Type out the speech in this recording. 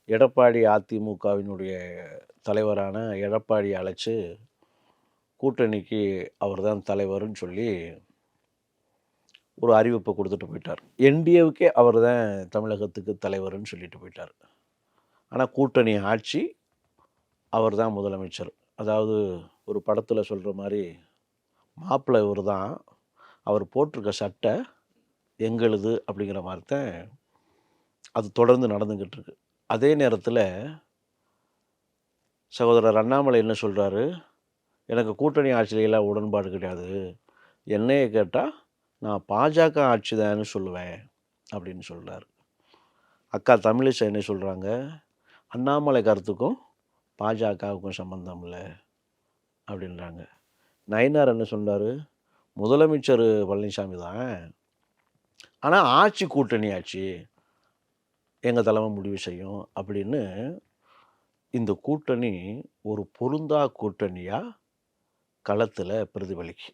எடப்பாடி அதிமுகவினுடைய தலைவரான எடப்பாடியை அழைச்சு கூட்டணிக்கு அவர் தான் தலைவர்னு சொல்லி ஒரு அறிவிப்பை கொடுத்துட்டு போயிட்டார். என்டிஏவுக்கே அவர் தான் தமிழகத்துக்கு தலைவர்னு சொல்லிட்டு போயிட்டார். ஆனால் கூட்டணி ஆட்சி அவர் தான் முதலமைச்சர். அதாவது ஒரு படத்தில் சொல்கிற மாதிரி மாப்பிள்ளை இவர் தான், அவர் போட்டிருக்க சட்டை எங்களுது அப்படிங்கிற மாதிரி தான் அது தொடர்ந்து நடந்துக்கிட்டு இருக்கு. அதே நேரத்தில் சகோதரர் அண்ணாமலை என்ன சொல்கிறாரு, எனக்கு கூட்டணி ஆட்சியிலாம் உடன்பாடு கிடையாது, என்னையே கேட்டால் நான் பாஜக ஆட்சி தான்னு சொல்லுவேன் அப்படின்னு சொல்கிறார். அக்கா தமிழிசை என்ன சொல்கிறாங்க, அண்ணாமலை கருத்துக்கும் பாஜகவுக்கும் சம்மந்தம் இல்லை அப்படின்றாங்க. நயினார் என்ன சொன்னார், முதலமைச்சர் பழனிசாமி தான், ஆனால் ஆட்சி கூட்டணி ஆட்சி எங்கள் தலைமை முடிவு செய்யும் அப்படின்னு இந்த கூட்டணி ஒரு பொருந்தா கூட்டணியாக களத்தில் பிரதிபலிக்கு.